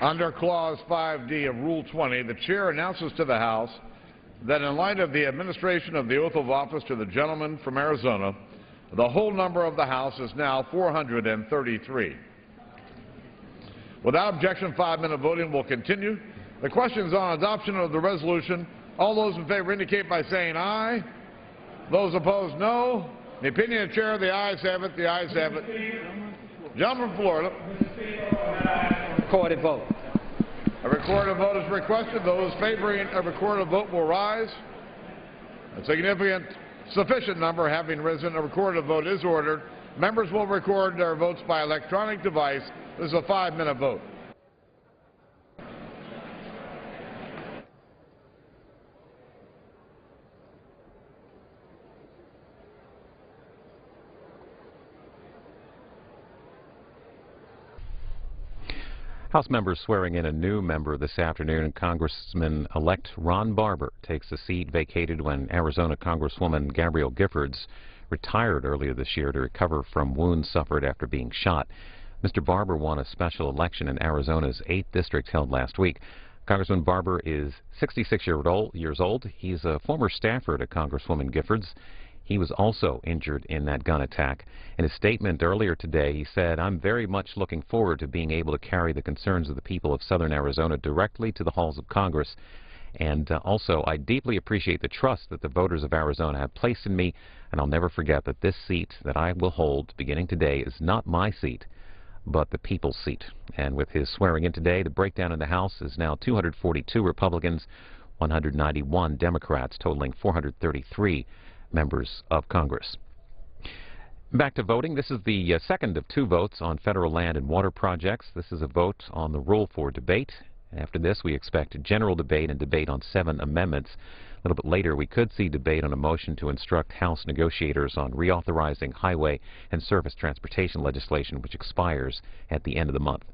Under Clause 5D of Rule 20, the Chair announces to the House that in light of the administration of the oath of office to the gentleman from Arizona, the whole number of the House is now 433. Without objection, 5-minute voting will continue. The question is on adoption of the resolution. All those in favor indicate by saying aye. Those opposed, no. In the opinion of the Chair, the ayes have it. The ayes have it. Gentleman from Florida. Recorded vote. A recorded vote is requested. Those favoring a recorded vote will rise. A significant, sufficient number having risen, a recorded vote is ordered. Members will record their votes by electronic device. This is a 5-minute vote. House members swearing in a new member this afternoon. Congressman-elect Ron Barber takes a seat vacated when Arizona Congresswoman Gabrielle Giffords retired earlier this year to recover from wounds suffered after being shot. Mr. Barber won a special election in Arizona's 8th district held last week. Congressman Barber is 66 years old. He's a former staffer to Congresswoman Giffords. He was also injured in that gun attack. In his statement earlier today, he said, "I'm very much looking forward to being able to carry the concerns of the people of southern Arizona directly to the halls of Congress. And also, I deeply appreciate the trust that the voters of Arizona have placed in me, and I'll never forget that this seat that I will hold beginning today is not my seat, but the people's seat." And with his swearing in today, the breakdown in the House is now 242 Republicans, 191 Democrats, totaling 433 members of Congress. Back to voting. This is the second of 2 votes on federal land and water projects. This is a vote on the rule for debate. After this, we expect a general debate and debate on 7 amendments. A little bit later, we could see debate on a motion to instruct House negotiators on reauthorizing highway and surface transportation legislation, which expires at the end of the month.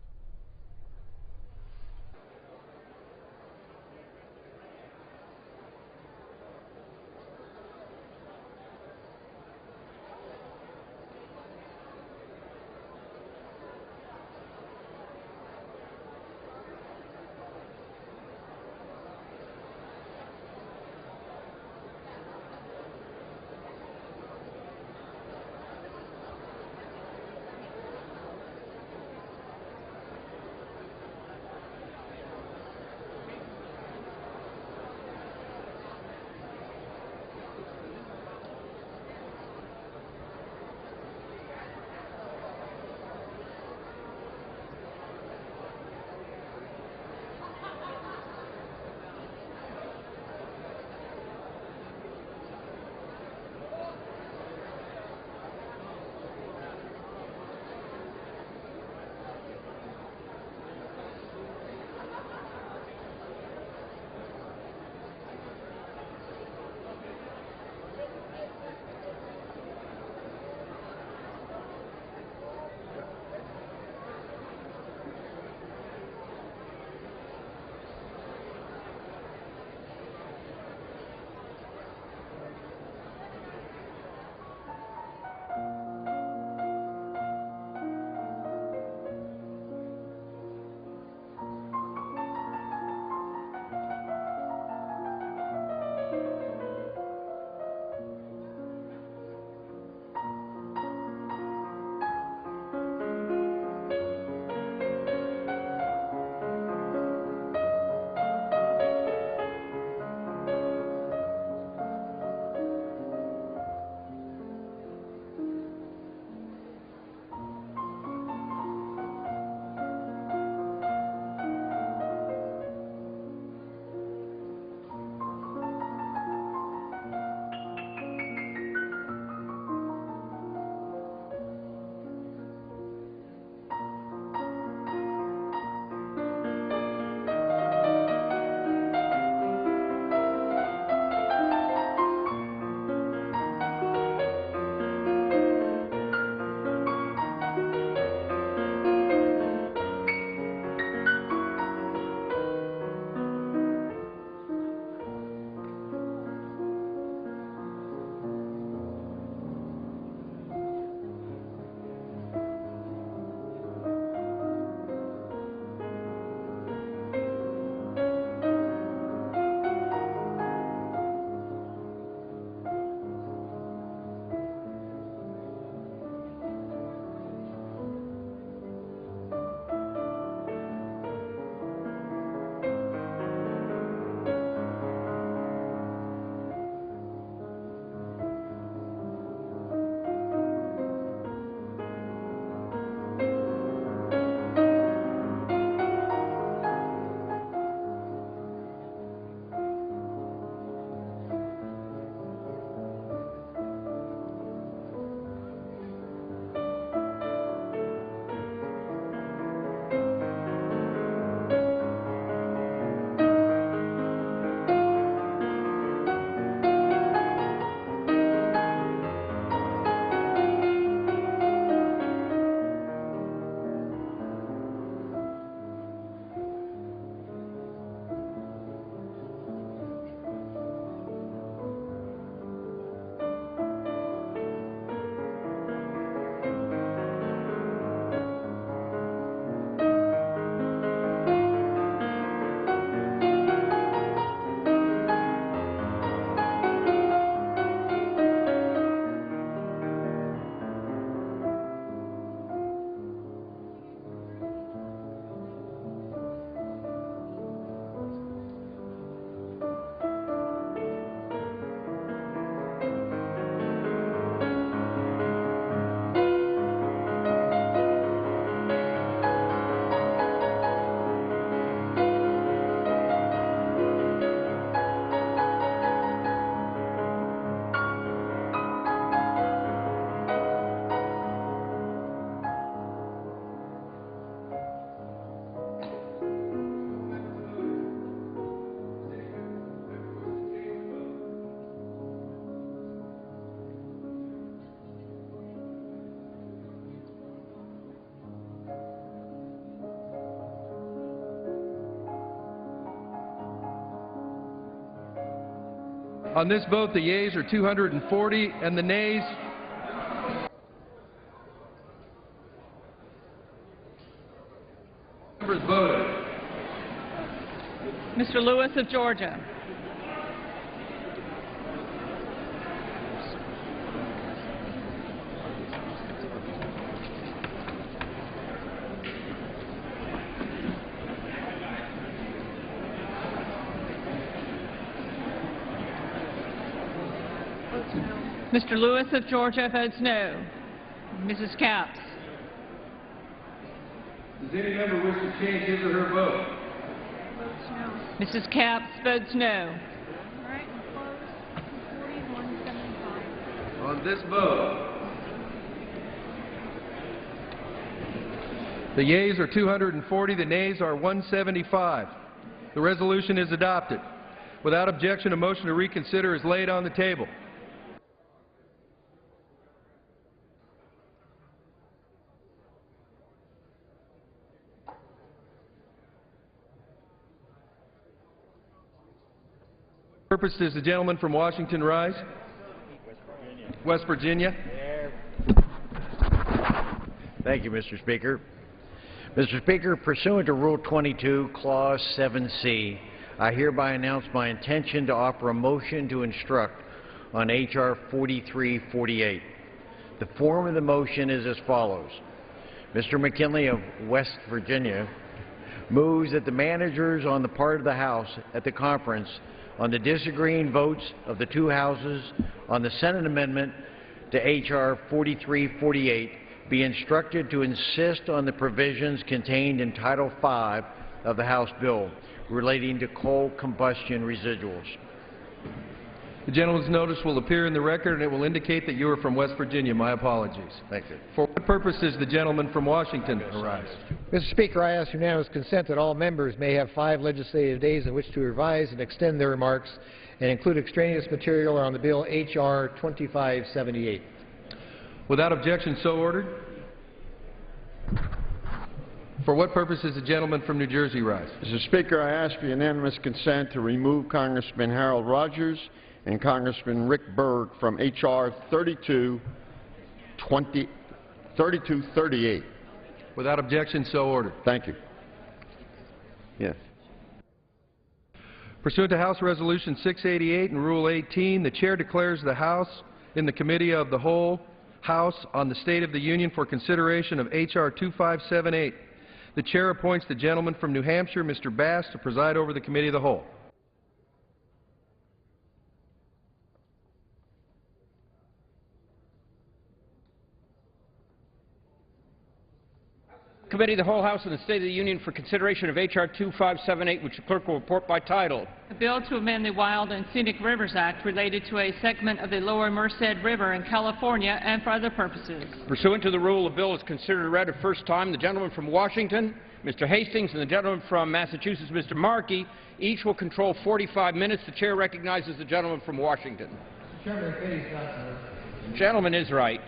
On this vote, the yeas are 240 and the nays members voted. Mr. Lewis of Georgia. Mr. Lewis of Georgia votes no. Mrs. Capps. Does any member wish to change his or her vote? Votes no. Mrs. Capps votes no. All right, we'll close. 4175. On this vote, the yeas are 240, the nays are 175. The resolution is adopted. Without objection, a motion to reconsider is laid on the table. Purpose does the gentleman from Washington rise? West Virginia. Thank you, Mr. Speaker. Mr. Speaker, pursuant to Rule 22, Clause 7C, I hereby announce my intention to offer a motion to instruct on H.R. 4348. The form of the motion is as follows. Mr. McKinley of West Virginia moves that the managers on the part of the House at the conference on the disagreeing votes of the two houses on the Senate amendment to H.R. 4348 be instructed to insist on the provisions contained in Title V of the House bill relating to coal combustion residuals. The gentleman's notice will appear in the record and it will indicate that you are from West Virginia. My apologies. Thank you. For what purpose does the gentleman from Washington arise? Mr. Speaker, I ask unanimous consent that all members may have 5 legislative days in which to revise and extend their remarks and include extraneous material on the bill H.R. 2578. Without objection, so ordered. For what purpose does the gentleman from New Jersey rise? Mr. Speaker, I ask for unanimous consent to remove Congressman Harold Rogers and Congressman Rick Berg from H.R. 3238. Without objection, so ordered. Thank you. Yes. Pursuant to House Resolution 688 and Rule 18, the Chair declares the House in the Committee of the Whole House on the State of the Union for consideration of H.R. 2578. The Chair appoints the gentleman from New Hampshire, Mr. Bass, to preside over the Committee of the Whole. Committee of the Whole House and the State of the Union for consideration of H.R. 2578, which the clerk will report by title. A bill to amend the Wild and Scenic Rivers Act related to a segment of the Lower Merced River in California and for other purposes. Pursuant to the rule, the bill is considered read a first time. The gentleman from Washington, Mr. Hastings, and the gentleman from Massachusetts, Mr. Markey, each will control 45 minutes. The Chair recognizes the gentleman from Washington. The gentleman is right.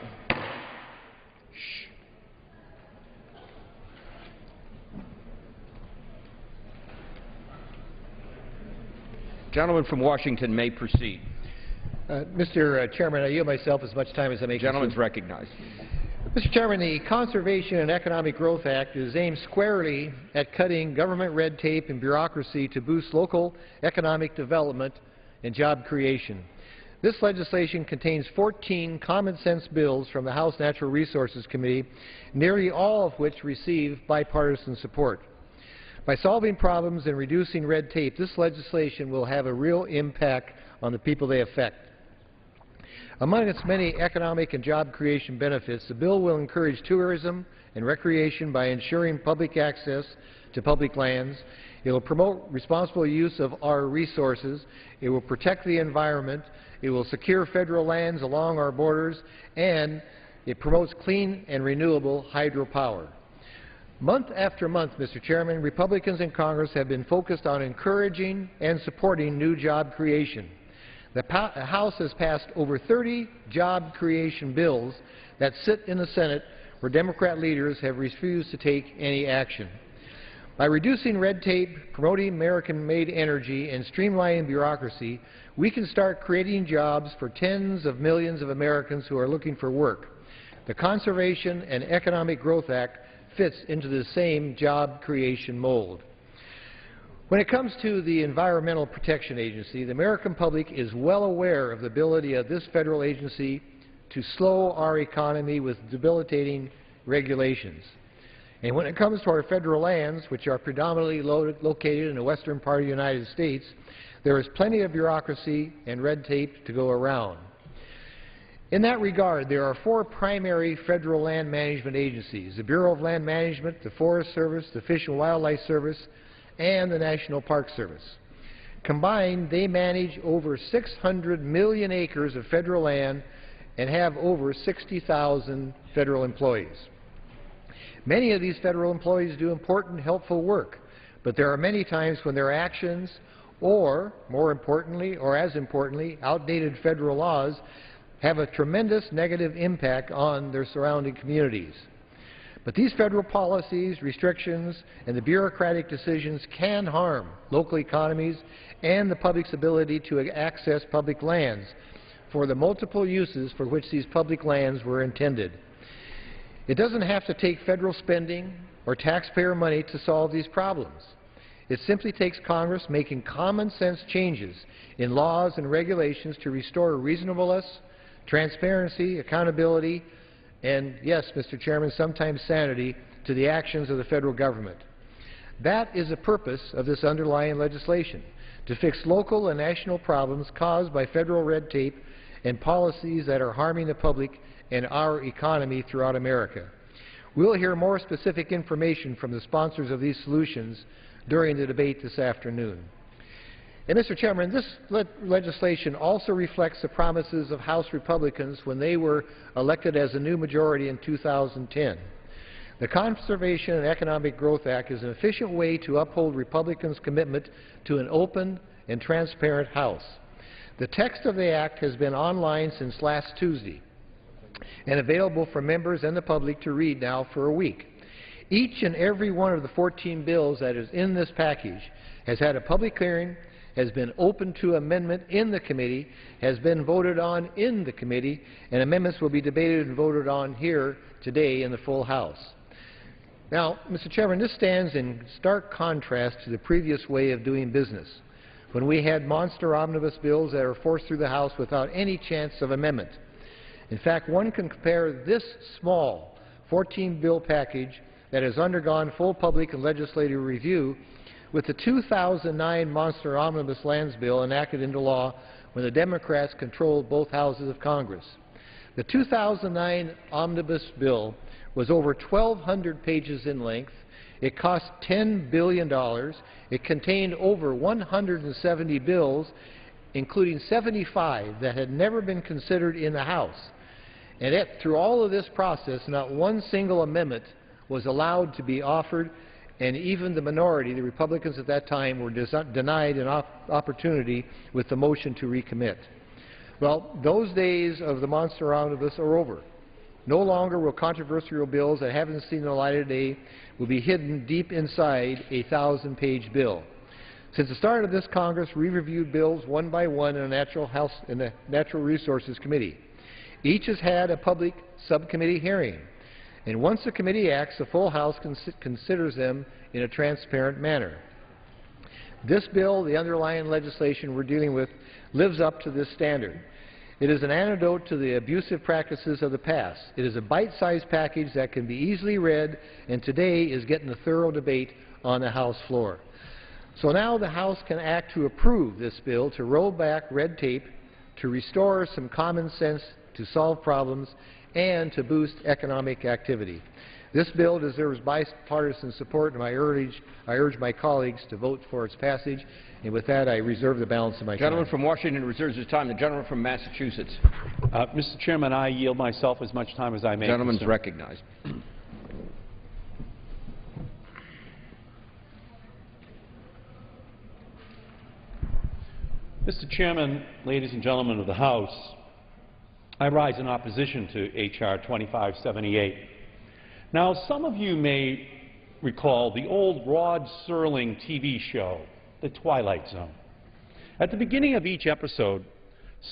Gentleman from Washington may proceed. Mr. Chairman, I yield myself as much time as I may consume. Gentleman's recognized. Mr. Chairman, the Conservation and Economic Growth Act is aimed squarely at cutting government red tape and bureaucracy to boost local economic development and job creation. This legislation contains 14 common-sense bills from the House Natural Resources Committee, nearly all of which receive bipartisan support. By solving problems and reducing red tape, this legislation will have a real impact on the people they affect. Among its many economic and job creation benefits, the bill will encourage tourism and recreation by ensuring public access to public lands. It will promote responsible use of our resources. It will protect the environment. It will secure federal lands along our borders. And it promotes clean and renewable hydropower. Month after month, Mr. Chairman, Republicans in Congress have been focused on encouraging and supporting new job creation. The House has passed over 30 job creation bills that sit in the Senate where Democrat leaders have refused to take any action. By reducing red tape, promoting American-made energy, and streamlining bureaucracy, we can start creating jobs for tens of millions of Americans who are looking for work. The Conservation and Economic Growth Act fits into the same job creation mold. When it comes to the Environmental Protection Agency, the American public is well aware of the ability of this federal agency to slow our economy with debilitating regulations. And when it comes to our federal lands, which are predominantly located in the western part of the United States, there is plenty of bureaucracy and red tape to go around. In that regard, there are 4 primary federal land management agencies: the Bureau of Land Management, the Forest Service, the Fish and Wildlife Service, and the National Park Service. Combined, they manage over 600 million acres of federal land and have over 60,000 federal employees. Many of these federal employees do important, helpful work, but there are many times when their actions, or more importantly, or as importantly, outdated federal laws have a tremendous negative impact on their surrounding communities. But these federal policies, restrictions, and the bureaucratic decisions can harm local economies and the public's ability to access public lands for the multiple uses for which these public lands were intended. It doesn't have to take federal spending or taxpayer money to solve these problems. It simply takes Congress making common sense changes in laws and regulations to restore reasonableness, transparency, accountability, and yes, Mr. Chairman, sometimes sanity to the actions of the federal government. That is the purpose of this underlying legislation, to fix local and national problems caused by federal red tape and policies that are harming the public and our economy throughout America. We'll hear more specific information from the sponsors of these solutions during the debate this afternoon. And Mr. Chairman, this legislation also reflects the promises of House Republicans when they were elected as a new majority in 2010. The Conservation and Economic Growth Act is an efficient way to uphold Republicans' commitment to an open and transparent House. The text of the Act has been online since last Tuesday and available for members and the public to read now for a week. Each and every one of the 14 bills that is in this package has had a public hearing, has been open to amendment in the committee, has been voted on in the committee, and amendments will be debated and voted on here today in the full House. Now, Mr. Chairman, this stands in stark contrast to the previous way of doing business, when we had monster omnibus bills that are forced through the House without any chance of amendment. In fact, one can compare this small 14-bill package that has undergone full public and legislative review with the 2009 monster omnibus lands bill enacted into law when the Democrats controlled both houses of Congress. The 2009 omnibus bill was over 1,200 pages in length. It cost $10 billion. It contained over 170 bills, including 75 that had never been considered in the House. And yet, through all of this process, not one single amendment was allowed to be offered, and even the minority, the Republicans at that time, were denied an opportunity with the motion to recommit. Well, those days of the monster omnibus are over. No longer will controversial bills that haven't seen the light of day will be hidden deep inside a 1,000-page bill. Since the start of this Congress, we reviewed bills one by one in the Natural Resources Committee. Each has had a public subcommittee hearing, and once the committee acts, the full House considers them in a transparent manner. This bill, the underlying legislation we're dealing with, lives up to this standard. It is an antidote to the abusive practices of the past. It is a bite-sized package that can be easily read, and today is getting a thorough debate on the House floor. So now the House can act to approve this bill, to roll back red tape, to restore some common sense, to solve problems, and to boost economic activity. This bill deserves bipartisan support, and I urge my colleagues to vote for its passage. And with that, I reserve the balance of my time. The gentleman from Washington reserves his time. The gentleman from Massachusetts. Mr. Chairman, I yield myself as much time as I may. The gentleman is recognized. Mr. Chairman, ladies and gentlemen of the House, I rise in opposition to H.R. 2578. Now, some of you may recall the old Rod Serling TV show, The Twilight Zone. At the beginning of each episode,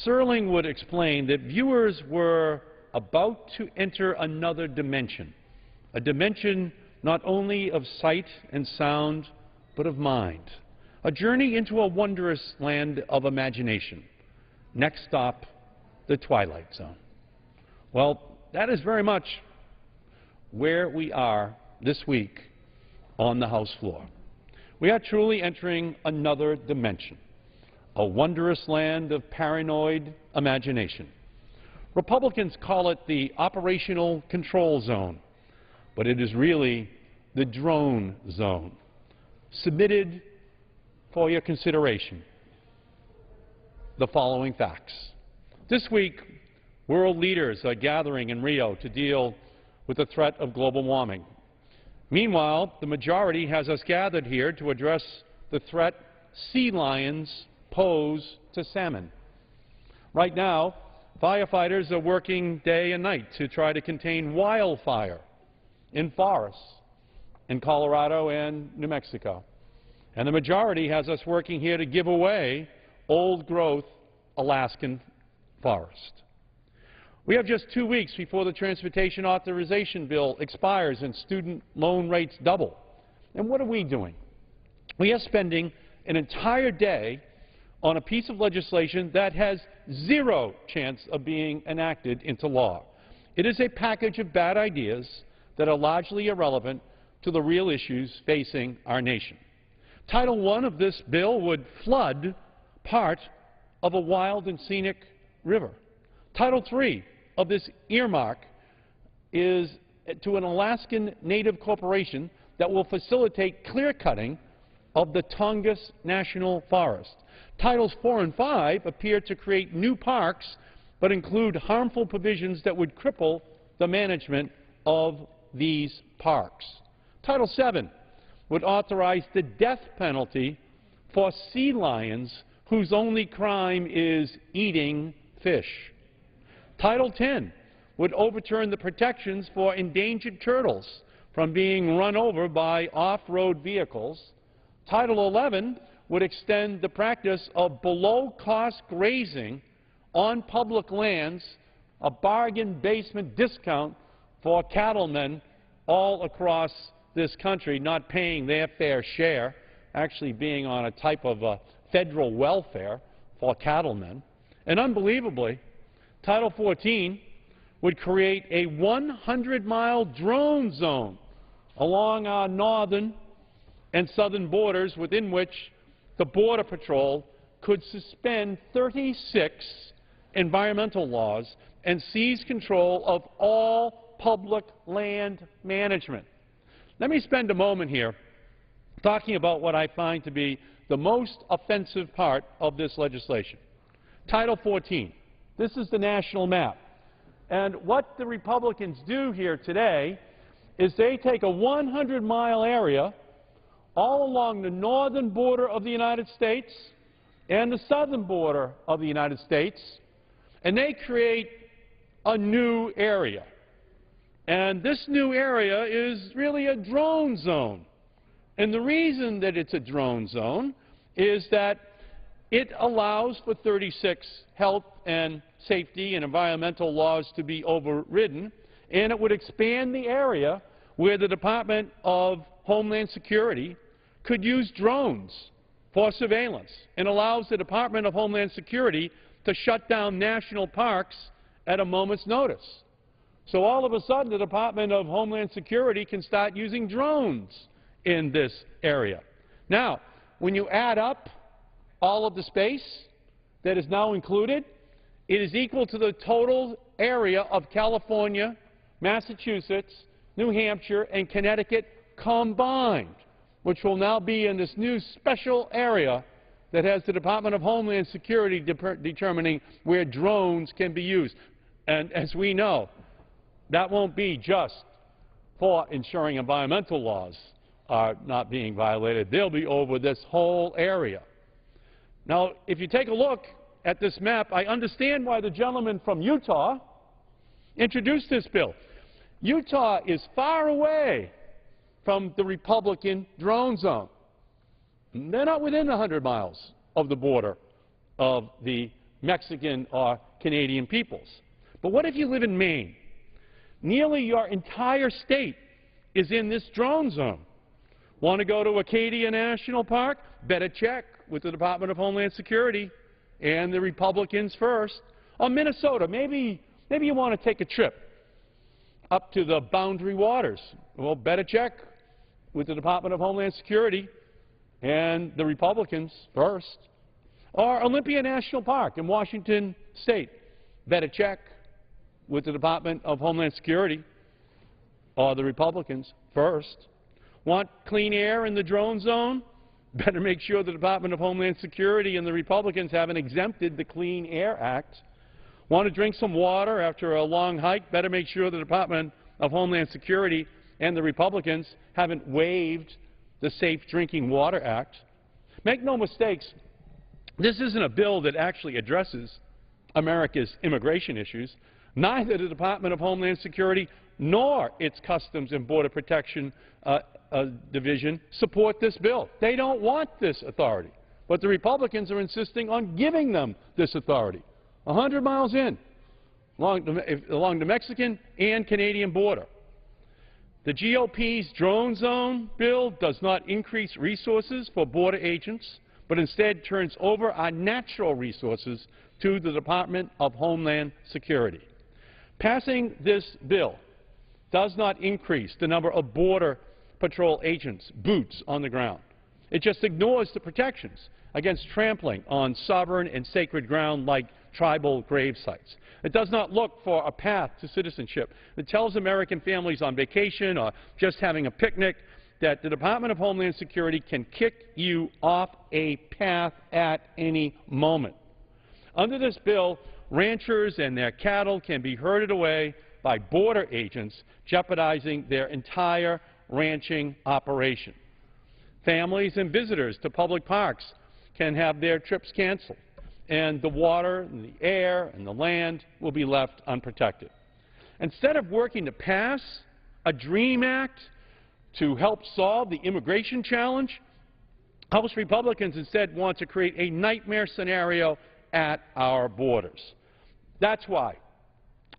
Serling would explain that viewers were about to enter another dimension, a dimension not only of sight and sound, but of mind, a journey into a wondrous land of imagination. Next stop, the Twilight Zone. Well, that is very much where we are this week on the House floor. We are truly entering another dimension, a wondrous land of paranoid imagination. Republicans call it the operational control zone, but it is really the drone zone. Submitted for your consideration the following facts. This week, world leaders are gathering in Rio to deal with the threat of global warming. Meanwhile, the majority has us gathered here to address the threat sea lions pose to salmon. Right now, firefighters are working day and night to try to contain wildfire in forests in Colorado and New Mexico. And the majority has us working here to give away old-growth Alaskan forest. We have just 2 weeks before the transportation authorization bill expires and student loan rates double. And what are we doing? We are spending an entire day on a piece of legislation that has zero chance of being enacted into law. It is a package of bad ideas that are largely irrelevant to the real issues facing our nation. Title I of this bill would flood part of a wild and scenic river. Title III of this earmark is to an Alaskan Native corporation that will facilitate clear-cutting of the Tongass National Forest. Titles IV and V appear to create new parks, but include harmful provisions that would cripple the management of these parks. Title VII would authorize the death penalty for sea lions whose only crime is eating fish. Title X would overturn the protections for endangered turtles from being run over by off-road vehicles. Title XI would extend the practice of below-cost grazing on public lands, a bargain basement discount for cattlemen all across this country not paying their fair share, actually being on a type of federal welfare for cattlemen. And unbelievably, Title 14 would create a 100-mile drone zone along our northern and southern borders within which the Border Patrol could suspend 36 environmental laws and seize control of all public land management. Let me spend a moment here talking about what I find to be the most offensive part of this legislation. Title 14. This is the national map. And what the Republicans do here today is they take a 100-mile area all along the northern border of the United States and the southern border of the United States, and they create a new area. And this new area is really a drone zone. And the reason that it's a drone zone is that it allows for 36 health and safety and environmental laws to be overridden, and it would expand the area where the Department of Homeland Security could use drones for surveillance, and allows the Department of Homeland Security to shut down national parks at a moment's notice. So all of a sudden, the Department of Homeland Security can start using drones in this area. Now, when you add up all of the space that is now included, it is equal to the total area of California, Massachusetts, New Hampshire, and Connecticut combined, which will now be in this new special area that has the Department of Homeland Security determining where drones can be used. And as we know, that won't be just for ensuring environmental laws are not being violated. They'll be over this whole area. Now, if you take a look at this map, I understand why the gentleman from Utah introduced this bill. Utah is far away from the Republican drone zone. They're not within 100 miles of the border of the Mexican or Canadian peoples. But what if you live in Maine? Nearly your entire state is in this drone zone. Want to go to Acadia National Park? Better check with the Department of Homeland Security and the Republicans first. Or Minnesota, maybe you want to take a trip up to the Boundary Waters. Well, better check with the Department of Homeland Security and the Republicans first. Or Olympia National Park in Washington State. Better check with the Department of Homeland Security or the Republicans first. Want clean air in the drone zone? Better make sure the Department of Homeland Security and the Republicans haven't exempted the Clean Air Act. Want to drink some water after a long hike? Better make sure the Department of Homeland Security and the Republicans haven't waived the Safe Drinking Water Act. Make no mistakes, this isn't a bill that actually addresses America's immigration issues. Neither the Department of Homeland Security nor its Customs and Border Protection Division support this bill. They don't want this authority. But the Republicans are insisting on giving them this authority. 100 miles in, along the Mexican and Canadian border. The GOP's drone zone bill does not increase resources for border agents, but instead turns over our natural resources to the Department of Homeland Security. Passing this bill does not increase the number of Border Patrol agents, boots on the ground. It just ignores the protections against trampling on sovereign and sacred ground like tribal grave sites. It does not look for a path to citizenship. It tells American families on vacation or just having a picnic that the Department of Homeland Security can kick you off a path at any moment. Under this bill, ranchers and their cattle can be herded away by border agents, jeopardizing their entire ranching operation. Families and visitors to public parks can have their trips canceled, and the water and the air and the land will be left unprotected. Instead of working to pass a DREAM Act to help solve the immigration challenge, House Republicans instead want to create a nightmare scenario at our borders. That's why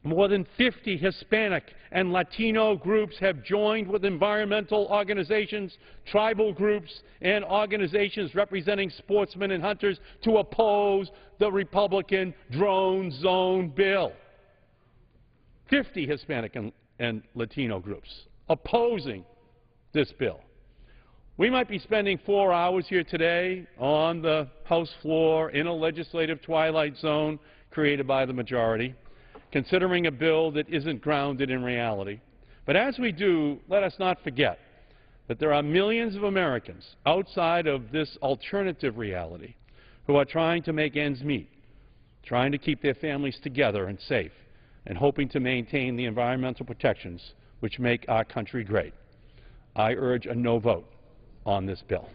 more than 50 Hispanic and Latino groups have joined with environmental organizations, tribal groups, and organizations representing sportsmen and hunters to oppose the Republican drone zone bill. 50 Hispanic and Latino groups opposing this bill. We might be spending 4 hours here today on the House floor in a legislative twilight zone created by the majority, considering a bill that isn't grounded in reality. But as we do, let us not forget that there are millions of Americans outside of this alternative reality who are trying to make ends meet, trying to keep their families together and safe, and hoping to maintain the environmental protections which make our country great. I urge a no vote on this bill.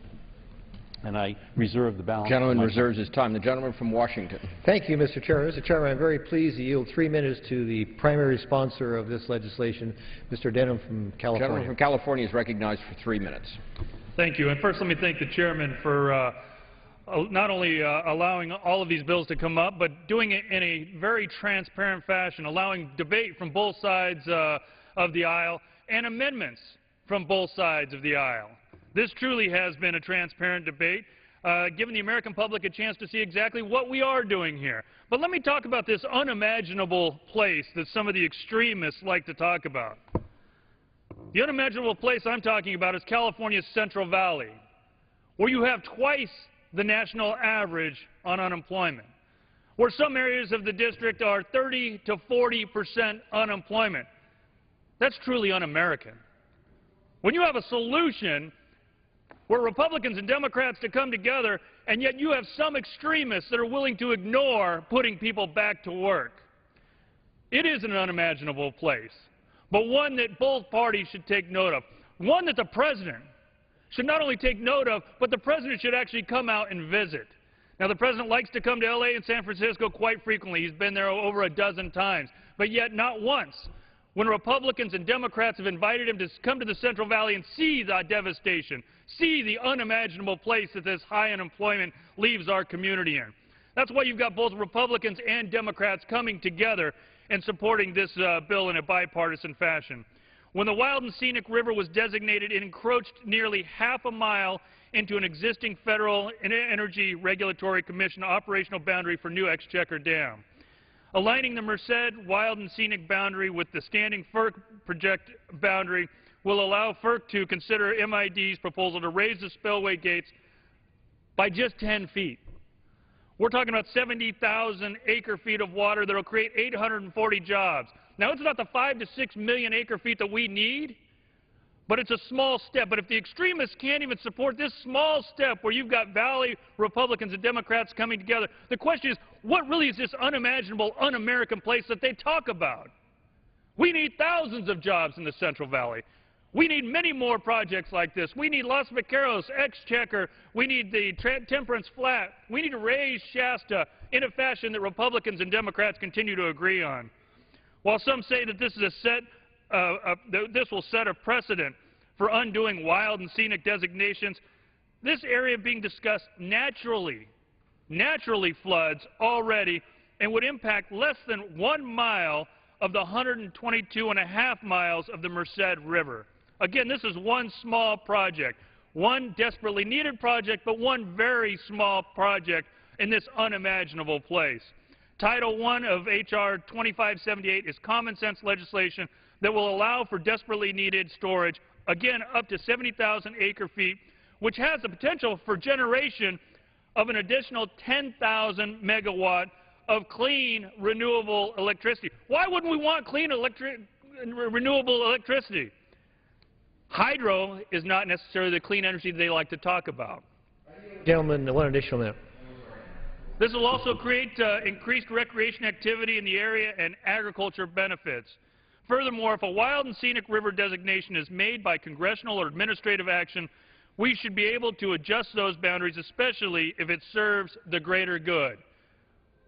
And I reserve the balance. The gentleman reserves his time. The gentleman from Washington. Thank you, Mr. Chairman. Mr. Chairman, I'm very pleased to yield 3 minutes to the primary sponsor of this legislation, Mr. Denham from California. The gentleman from California is recognized for 3 minutes. Thank you. And first, let me thank the chairman for not only allowing all of these bills to come up, but doing it in a very transparent fashion, allowing debate from both sides of the aisle and amendments from both sides of the aisle. This truly has been a transparent debate, giving the American public a chance to see exactly what we are doing here. But let me talk about this unimaginable place that some of the extremists like to talk about. The unimaginable place I'm talking about is California's Central Valley, where you have twice the national average on unemployment, where some areas of the district are 30 to 40% unemployment. That's truly un-American. When you have a solution where Republicans and Democrats to come together, and yet you have some extremists that are willing to ignore putting people back to work. It is an unimaginable place, but one that both parties should take note of. One that the President should not only take note of, but the President should actually come out and visit. Now, the President likes to come to L.A. and San Francisco quite frequently. He's been there over a dozen times, but yet not once when Republicans and Democrats have invited him to come to the Central Valley and see the devastation, see the unimaginable place that this high unemployment leaves our community in. That's why you've got both Republicans and Democrats coming together and supporting this bill in a bipartisan fashion. When the Wild and Scenic River was designated, it encroached nearly half a mile into an existing Federal Energy Regulatory Commission operational boundary for new Exchequer Dam. Aligning the Merced Wild and Scenic boundary with the standing FERC project boundary will allow FERC to consider MID's proposal to raise the spillway gates by just 10 feet. We're talking about 70,000 acre-feet of water that will create 840 jobs. Now, it's not the 5 to 6 million acre-feet that we need, but it's a small step. But if the extremists can't even support this small step where you've got Valley Republicans and Democrats coming together, the question is, what really is this unimaginable, un-American place that they talk about? We need thousands of jobs in the Central Valley. We need many more projects like this. We need Los Vaqueros, Exchequer. We need the Temperance Flat. We need to raise Shasta in a fashion that Republicans and Democrats continue to agree on. While some say that this is this will set a precedent for undoing wild and scenic designations, this area being discussed naturally floods already and would impact less than 1 mile of the 122.5 miles of the Merced River. Again, this is one small project, one desperately needed project, but one very small project in this unimaginable place. Title I of H.R. 2578 is common sense legislation that will allow for desperately needed storage, again, up to 70,000 acre-feet, which has the potential for generation of an additional 10,000 megawatt of clean, renewable electricity. Why wouldn't we want clean renewable electricity? Hydro is not necessarily the clean energy they like to talk about. Gentlemen, one additional minute. This will also create increased recreation activity in the area and agriculture benefits. Furthermore, if a wild and scenic river designation is made by congressional or administrative action, we should be able to adjust those boundaries, especially if it serves the greater good.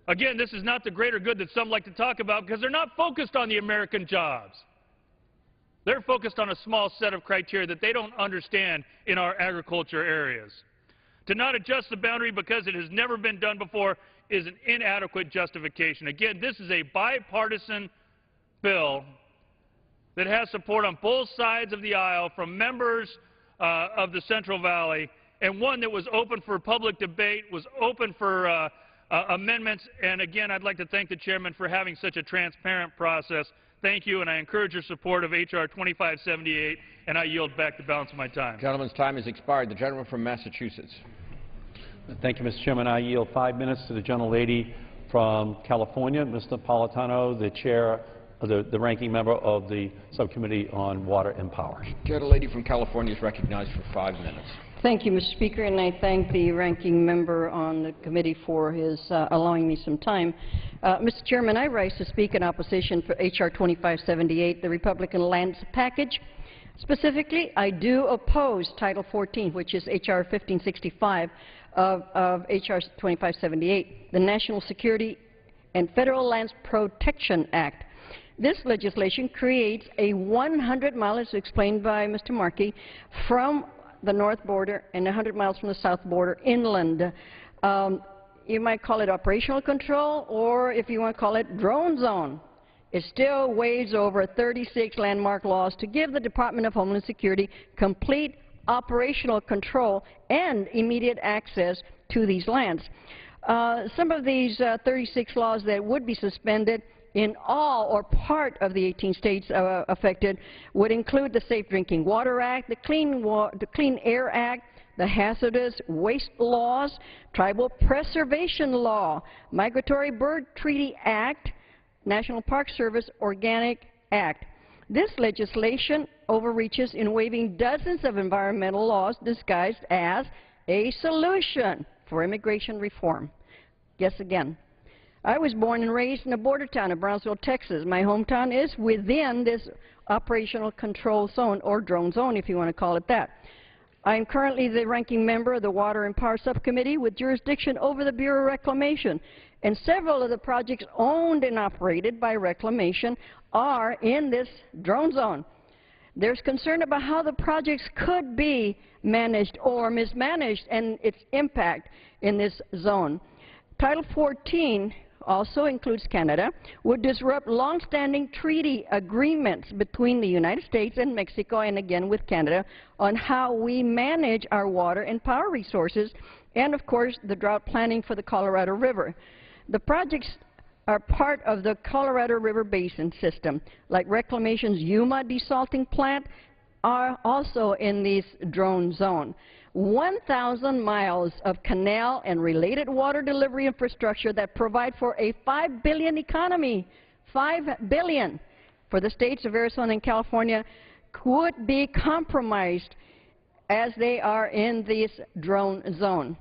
Again, this is not the greater good that some like to talk about because they're not focused on the American jobs. They're focused on a small set of criteria that they don't understand in our agriculture areas. To not adjust the boundary because it has never been done before is an inadequate justification. Again, this is a bipartisan bill that has support on both sides of the aisle from members of the Central Valley, and one that was open for public debate, was open for amendments. And again, I'd like to thank the chairman for having such a transparent process. Thank you, and I encourage your support of H.R. 2578, and I yield back the balance of my time. Gentleman's time has expired. The gentleman from Massachusetts. Thank you, Mr. Chairman. I yield 5 minutes to the gentlelady from California, Mr. Napolitano, the chair, the ranking member of the Subcommittee on Water and Power. Gentlelady from California is recognized for 5 minutes. Thank you, Mr. Speaker, and I thank the ranking member on the committee for his allowing me some time. Mr. Chairman, I rise to speak in opposition for H.R. 2578, the Republican lands package. Specifically, I do oppose Title 14, which is H.R. 1565 of H.R. 2578, the National Security and Federal Lands Protection Act. This legislation creates a 100 miles, as explained by Mr. Markey, from the north border and 100 miles from the south border inland. You might call it operational control, or if you want to call it drone zone. It still weighs over 36 landmark laws to give the Department of Homeland Security complete operational control and immediate access to these lands. Some of these 36 laws that would be suspended in all or part of the 18 states affected would include the Safe Drinking Water Act, the Clean Air Act, the Hazardous Waste Laws, Tribal Preservation Law, Migratory Bird Treaty Act, National Park Service Organic Act. This legislation overreaches in waiving dozens of environmental laws disguised as a solution for immigration reform. Guess again. I was born and raised in a border town of Brownsville, Texas. My hometown is within this operational control zone, or drone zone if you want to call it that. I am currently the ranking member of the Water and Power Subcommittee with jurisdiction over the Bureau of Reclamation. And several of the projects owned and operated by Reclamation are in this drone zone. There's concern about how the projects could be managed or mismanaged and its impact in this zone. Title 14 also includes Canada, would disrupt long-standing treaty agreements between the United States and Mexico, and again with Canada, on how we manage our water and power resources, and of course the drought planning for the Colorado River. The projects are part of the Colorado River Basin system, like Reclamation's Yuma desalting plant are also in this drone zone. 1,000 miles of canal and related water delivery infrastructure that provide for a $5 billion economy, $5 billion for the states of Arizona and California, could be compromised as they are in this drone zone.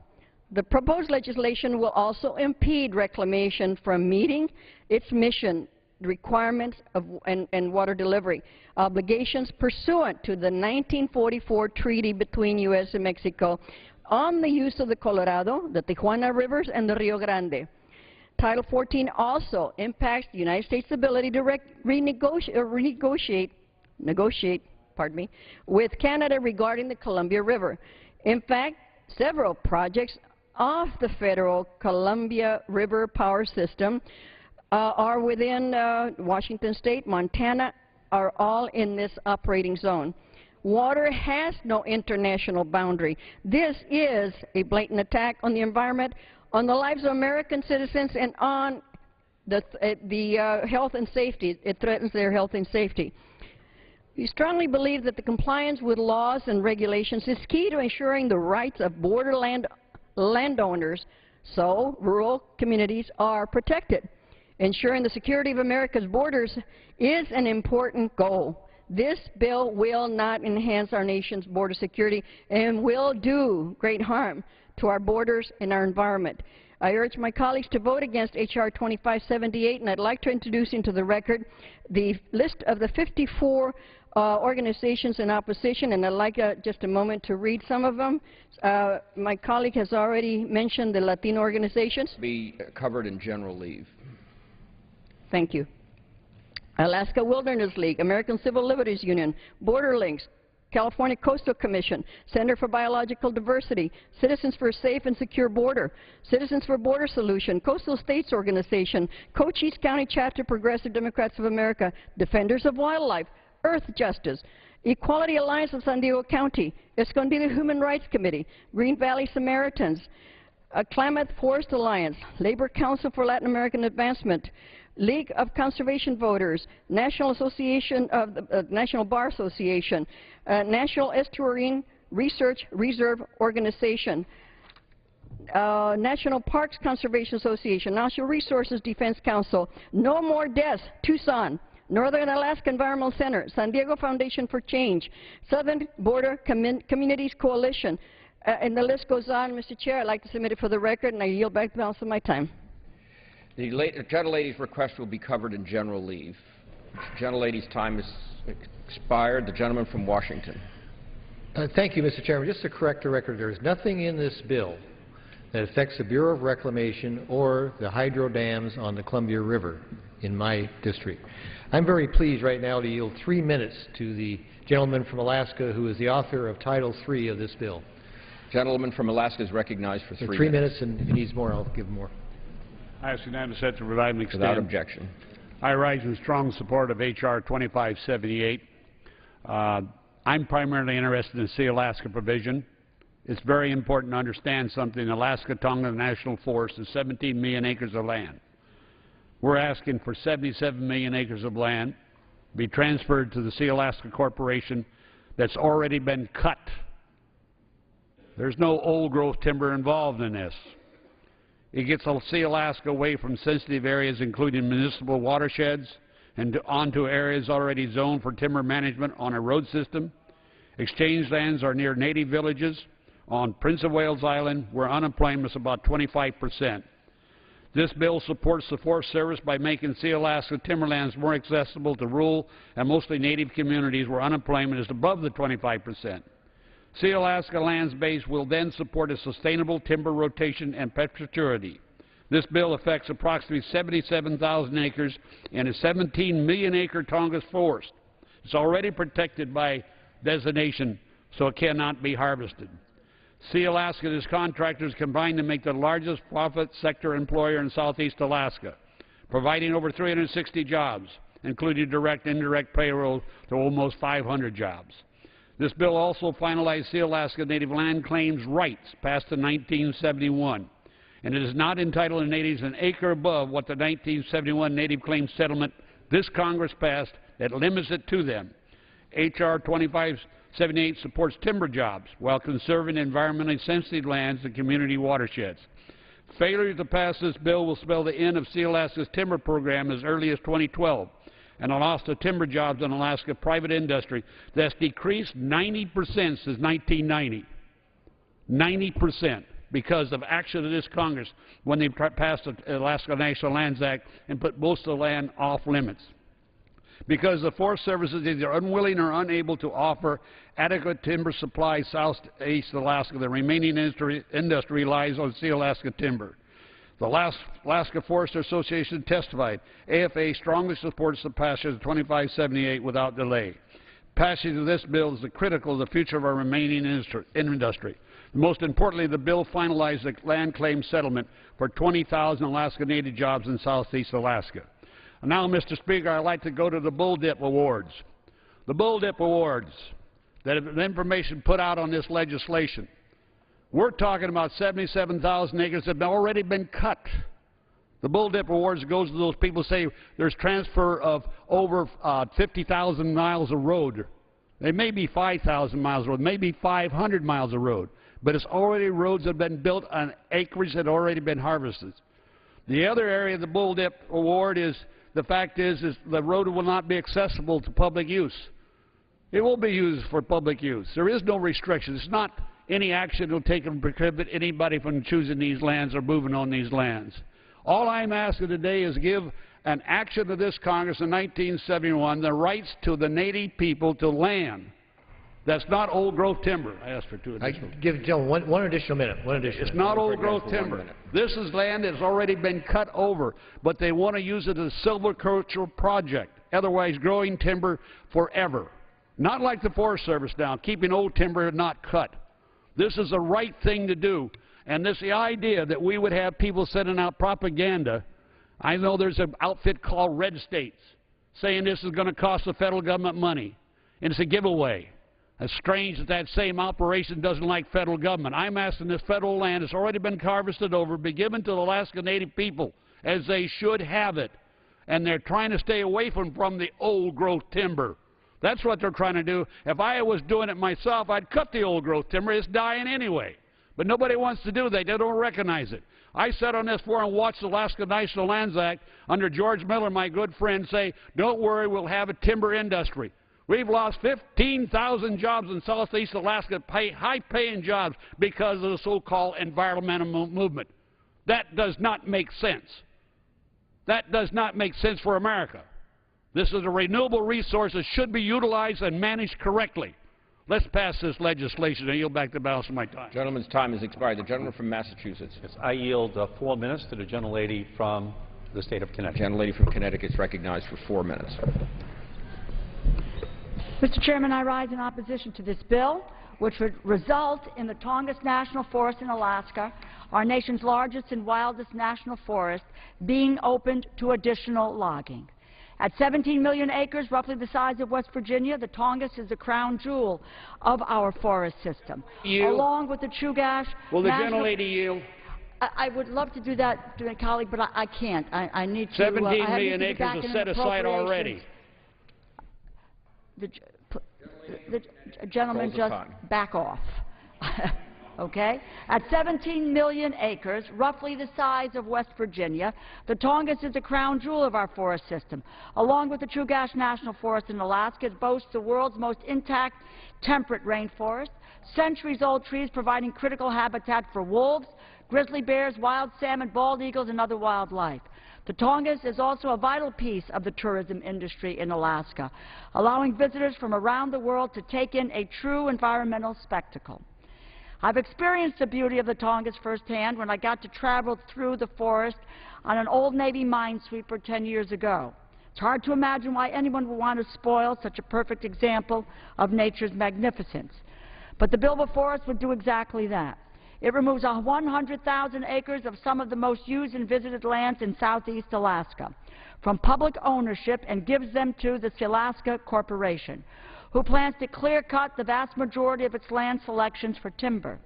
The proposed legislation will also impede Reclamation from meeting its mission requirements of, and water delivery obligations pursuant to the 1944 treaty between U.S. and Mexico on the use of the Colorado, the Tijuana rivers, and the Rio Grande. Title 14 also impacts the United States' ability to negotiate with Canada regarding the Columbia River. In fact, several projects off the federal Columbia River power system are within Washington State, Montana, are all in this operating zone. Water has no international boundary. This is a blatant attack on the environment, on the lives of American citizens, and on the health and safety. It threatens their health and safety. We strongly believe that the compliance with laws and regulations is key to ensuring the rights of borderland landowners so rural communities are protected. Ensuring the security of America's borders is an important goal. This bill will not enhance our nation's border security and will do great harm to our borders and our environment. I urge my colleagues to vote against H.R. 2578, and I'd like to introduce into the record the list of the 54 organizations in opposition, and I'd like just a moment to read some of them. My colleague has already mentioned the Latino organizations. Be covered in general leave. Thank you. Alaska Wilderness League, American Civil Liberties Union, Border Links, California Coastal Commission, Center for Biological Diversity, Citizens for a Safe and Secure Border, Citizens for Border Solution, Coastal States Organization, Cochise County Chapter Progressive Democrats of America, Defenders of Wildlife, Earth Justice, Equality Alliance of San Diego County, Escondido Human Rights Committee, Green Valley Samaritans, Klamath Forest Alliance, Labor Council for Latin American Advancement, League of Conservation Voters, National Association of the National Bar Association, National Estuarine Research Reserve Organization, National Parks Conservation Association, National Resources Defense Council, No More Deaths, Tucson, Northern Alaska Environmental Center, San Diego Foundation for Change, Southern Border Communities Coalition, and the list goes on. Mr. Chair, I'd like to submit it for the record, and I yield back the balance of my time. The gentlelady's request will be covered in general leave. The gentlelady's time is expired. The gentleman from Washington. Thank you, Mr. Chairman. Just to correct the record, there is nothing in this bill that affects the Bureau of Reclamation or the hydro dams on the Columbia River in my district. I'm very pleased right now to yield 3 minutes to the gentleman from Alaska who is the author of Title III of this bill. Gentleman from Alaska is recognized for 3 minutes. 3 minutes, and if he needs more, I'll give him more. I ask unanimous consent to provide and extend. Without objection. I rise in strong support of H.R. 2578. I'm primarily interested in the Sea Alaska provision. It's very important to understand something. Alaska Tonga National Forest is 17 million acres of land. We're asking for 77 million acres of land to be transferred to the Sea Alaska Corporation that's already been cut. There's no old growth timber involved in this. It gets Sea Alaska away from sensitive areas, including municipal watersheds, and onto areas already zoned for timber management on a road system. Exchange lands are near native villages on Prince of Wales Island, where unemployment is about 25%. This bill supports the Forest Service by making Sea Alaska timberlands more accessible to rural and mostly native communities where unemployment is above the 25%. Sea Alaska lands base will then support a sustainable timber rotation and perpetuity. This bill affects approximately 77,000 acres in a 17 million acre Tongass forest. It's already protected by designation, so it cannot be harvested. Sealaska and its contractors combined to make the largest profit sector employer in southeast Alaska, providing over 360 jobs, including direct and indirect payroll to almost 500 jobs. This bill also finalized Sealaska Native land claims rights passed in 1971, and it is not entitled to natives an acre above what the 1971 Native Claims Settlement this Congress passed that limits it to them. H.R. 2578 supports timber jobs while conserving environmentally sensitive lands and community watersheds. Failure to pass this bill will spell the end of Sealaska's timber program as early as 2012 and a loss of timber jobs in Alaska private industry that's decreased 90% since 1990. 90% because of action of this Congress when they passed the Alaska National Lands Act and put most of the land off limits. Because the Forest Service is either unwilling or unable to offer adequate timber supply southeast Alaska, the remaining industry relies on Sealaska timber. The Alaska Forestry Association testified AFA strongly supports the passage of 2578 without delay. Passage of this bill is critical to the future of our remaining industry. Most importantly, the bill finalized the land claim settlement for 20,000 Alaska Native jobs in southeast Alaska. And now, Mr. Speaker, I'd like to go to the Bull Dip Awards. The Bull Dip Awards, that the information put out on this legislation. We're talking about 77,000 acres that have already been cut. The Bull Dip Awards goes to those people who say there's transfer of over 50,000 miles of road. They may be 5,000 miles of road, maybe 500 miles of road, but it's already roads that have been built on acreage that have already been harvested. The other area of the Bull Dip Award is the fact is the road will not be accessible to public use. It will be used for public use. There is no restriction. It's not any action will take and prohibit anybody from choosing these lands or moving on these lands. All I'm asking today is give an action to this Congress in 1971 the rights to the Native people to land. That's not old-growth timber. I asked for 2 additional. Give the gentleman one additional minute. It's not old-growth timber. This is land that's already been cut over, but they want to use it as a silvicultural project, otherwise growing timber forever. Not like the Forest Service now, keeping old timber not cut. This is the right thing to do. And the idea that we would have people sending out propaganda, I know there's an outfit called Red States saying this is going to cost the federal government money, and it's a giveaway. It's strange that that same operation doesn't like federal government. I'm asking this federal land that's already been harvested over be given to the Alaska Native people as they should have it. And they're trying to stay away from the old-growth timber. That's what they're trying to do. If I was doing it myself, I'd cut the old-growth timber. It's dying anyway. But nobody wants to do that. They don't recognize it. I sat on this floor and watched the Alaska National Lands Act under George Miller, my good friend, say, don't worry, we'll have a timber industry. We've lost 15,000 jobs in southeast Alaska, high-paying jobs, because of the so-called environmental movement. That does not make sense. That does not make sense for America. This is a renewable resource that should be utilized and managed correctly. Let's pass this legislation and yield back the balance of my time. Gentleman's time has expired. The gentleman from Massachusetts. Yes, I yield 4 minutes to the gentlelady from the state of Connecticut. The gentlelady from Connecticut is recognized for 4 minutes. Mr. Chairman, I rise in opposition to this bill, which would result in the Tongass National Forest in Alaska, our nation's largest and wildest national forest, being opened to additional logging. At 17 million acres, roughly the size of West Virginia, the Tongass is the crown jewel of our forest system. Along with the Tongass Will the gentlelady yield? I would love to do that to my colleague, but I can't. I need to. 17 million acres is set aside already. The gentleman just back off. Okay? At 17 million acres, roughly the size of West Virginia, the Tongass is the crown jewel of our forest system. Along with the Tongass National Forest in Alaska, it boasts the world's most intact temperate rainforest, centuries-old trees providing critical habitat for wolves, grizzly bears, wild salmon, bald eagles, and other wildlife. The Tongass is also a vital piece of the tourism industry in Alaska, allowing visitors from around the world to take in a true environmental spectacle. I've experienced the beauty of the Tongass firsthand when I got to travel through the forest on an old Navy minesweeper 10 years ago. It's hard to imagine why anyone would want to spoil such a perfect example of nature's magnificence. But the bill before us would do exactly that. It removes 100,000 acres of some of the most used and visited lands in southeast Alaska from public ownership and gives them to the Silaska Corporation, who plans to clear-cut the vast majority of its land selections for timber.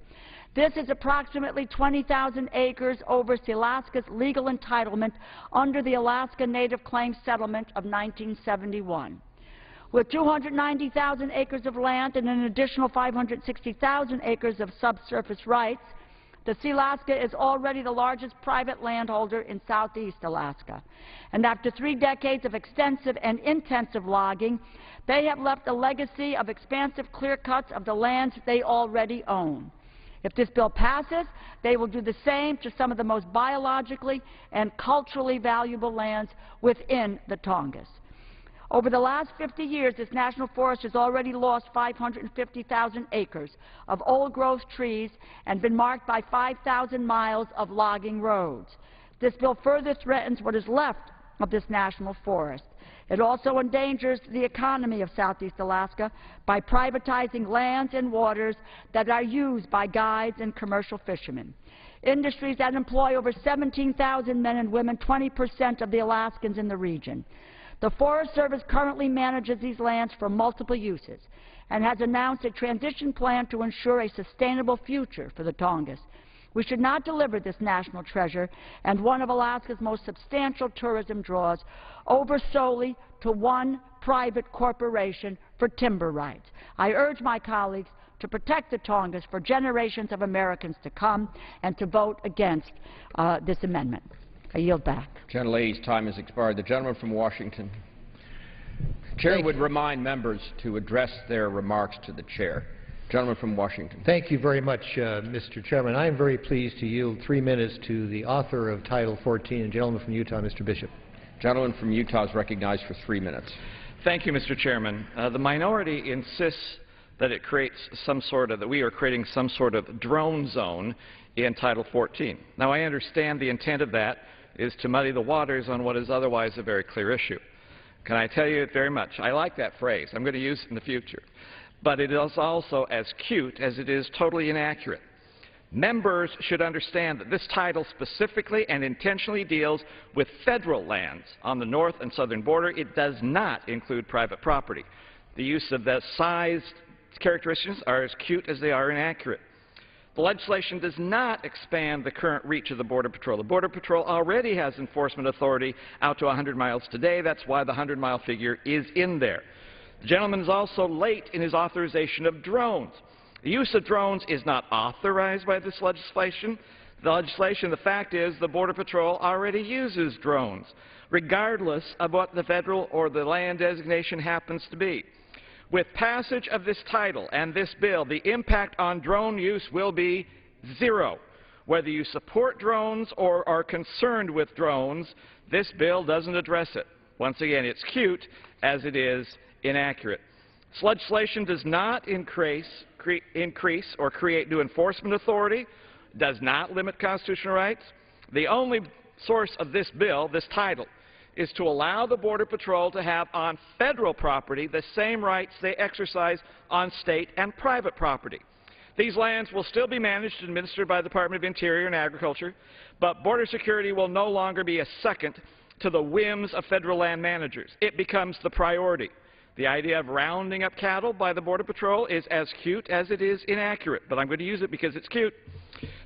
This is approximately 20,000 acres over Silaska's legal entitlement under the Alaska Native Claims Settlement of 1971. With 290,000 acres of land and an additional 560,000 acres of subsurface rights, the Silaska is already the largest private landholder in southeast Alaska. And after 3 decades of extensive and intensive logging, they have left a legacy of expansive clear-cuts of the lands they already own. If this bill passes, they will do the same to some of the most biologically and culturally valuable lands within the Tongass. Over the last 50 years, this national forest has already lost 550,000 acres of old-growth trees and been marked by 5,000 miles of logging roads. This bill further threatens what is left of this national forest. It also endangers the economy of southeast Alaska by privatizing lands and waters that are used by guides and commercial fishermen. Industries that employ over 17,000 men and women, 20% of the Alaskans in the region. The Forest Service currently manages these lands for multiple uses and has announced a transition plan to ensure a sustainable future for the Tongass. We should not deliver this national treasure and one of Alaska's most substantial tourism draws over solely to one private corporation for timber rights. I urge my colleagues to protect the Tongass for generations of Americans to come and to vote against this amendment. I yield back. Gentlelady's time has expired. The gentleman from Washington. Chair would remind members to address their remarks to the chair. Gentleman from Washington. Thank you very much, Mr. Chairman. I am very pleased to yield 3 minutes to the author of Title 14, and gentleman from Utah, Mr. Bishop. Gentleman from Utah is recognized for 3 minutes. Thank you, Mr. Chairman. The minority insists that it creates that we are creating some sort of drone zone in Title 14. Now, I understand the intent of that is to muddy the waters on what is otherwise a very clear issue. Can I tell you very much? I like that phrase. I'm going to use it in the future. But it is also as cute as it is totally inaccurate. Members should understand that this title specifically and intentionally deals with federal lands on the north and southern border. It does not include private property. The use of the size characteristics are as cute as they are inaccurate. The legislation does not expand the current reach of the Border Patrol. The Border Patrol already has enforcement authority out to 100 miles today. That's why the 100-mile figure is in there. The gentleman is also late in his authorization of drones. The use of drones is not authorized by this legislation. The fact is, the Border Patrol already uses drones, regardless of what the federal or the land designation happens to be. With passage of this title and this bill, the impact on drone use will be zero. Whether you support drones or are concerned with drones, this bill doesn't address it. Once again, it's cute as it is inaccurate. This legislation does not increase or create new enforcement authority, does not limit constitutional rights. The only source of this bill, this title, is to allow the Border Patrol to have on federal property the same rights they exercise on state and private property. These lands will still be managed and administered by the Department of Interior and Agriculture, but border security will no longer be a second to the whims of federal land managers. It becomes the priority. The idea of rounding up cattle by the Border Patrol is as cute as it is inaccurate, but I'm going to use it because it's cute.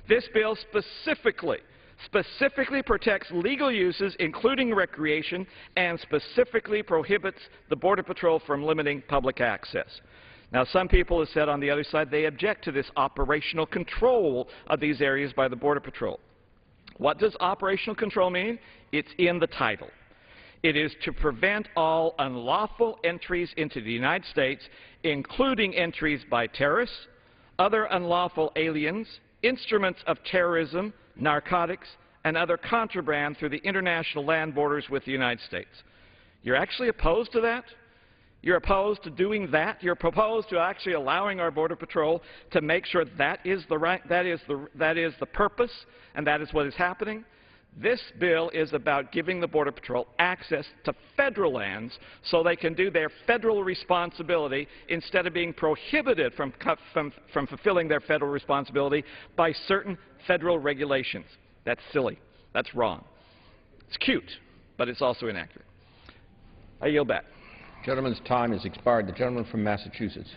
This bill specifically protects legal uses, including recreation, and specifically prohibits the Border Patrol from limiting public access. Now, some people have said on the other side they object to this operational control of these areas by the Border Patrol. What does operational control mean? It's in the title. It is to prevent all unlawful entries into the United States, including entries by terrorists, other unlawful aliens, instruments of terrorism, narcotics, and other contraband through the international land borders with the United States. You're actually opposed to that? You're opposed to doing that. You're opposed to actually allowing our Border Patrol to make sure that is the purpose and that is what is happening. This bill is about giving the Border Patrol access to federal lands so they can do their federal responsibility instead of being prohibited from fulfilling their federal responsibility by certain federal regulations. That's silly. That's wrong. It's cute, but it's also inaccurate. I yield back. Gentleman's time has expired. The gentleman from Massachusetts.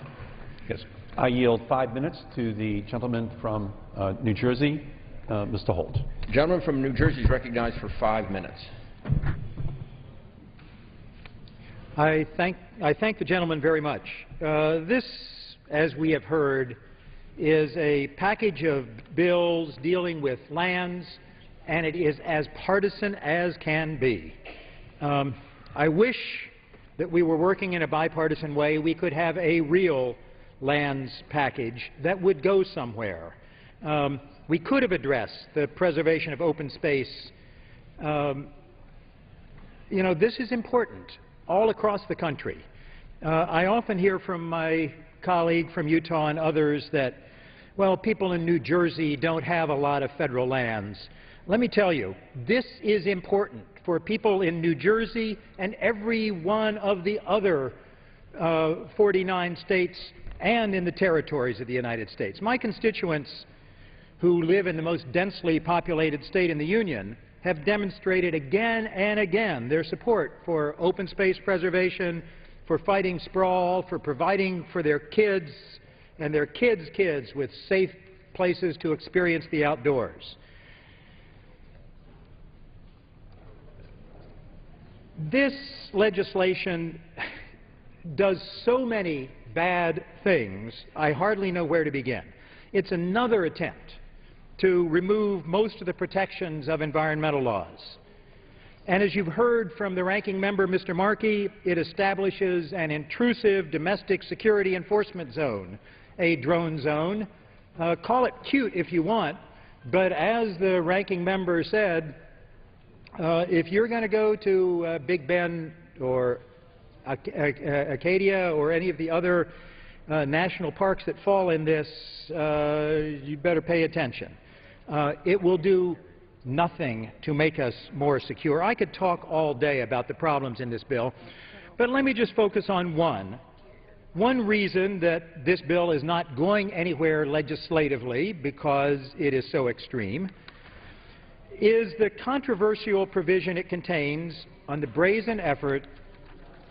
Yes. I yield 5 minutes to the gentleman from New Jersey, Mr. Holt. The gentleman from New Jersey is recognized for 5 minutes. I thank the gentleman very much. This, as we have heard, is a package of bills dealing with lands, and it is as partisan as can be. I wish that we were working in a bipartisan way. We could have a real lands package that would go somewhere. We could have addressed the preservation of open space. You know, this is important all across the country. I often hear from my colleague from Utah and others that, well, people in New Jersey don't have a lot of federal lands. Let me tell you, this is important for people in New Jersey and every one of the other 49 states and in the territories of the United States. My constituents who live in the most densely populated state in the Union have demonstrated again and again their support for open space preservation, for fighting sprawl, for providing for their kids and their kids' kids with safe places to experience the outdoors. This legislation does so many bad things, I hardly know where to begin. It's another attempt to remove most of the protections of environmental laws. And as you've heard from the ranking member, Mr. Markey, it establishes an intrusive domestic security enforcement zone, a drone zone. Call it cute if you want, but as the ranking member said, if you're going to go to Big Bend or Acadia or any of the other national parks that fall in this, you better pay attention. It will do nothing to make us more secure. I could talk all day about the problems in this bill, but let me just focus on one. One reason that this bill is not going anywhere legislatively, because it is so extreme, is the controversial provision it contains on the brazen effort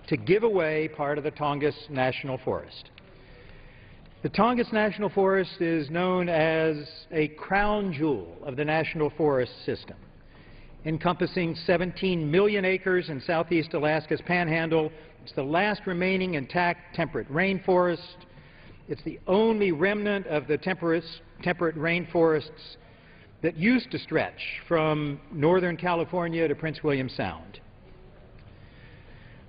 to give away part of the Tongass National Forest. The Tongass National Forest is known as a crown jewel of the National Forest System, encompassing 17 million acres in southeast Alaska's Panhandle. It's the last remaining intact temperate rainforest. It's the only remnant of the temperate rainforests that used to stretch from northern California to Prince William Sound.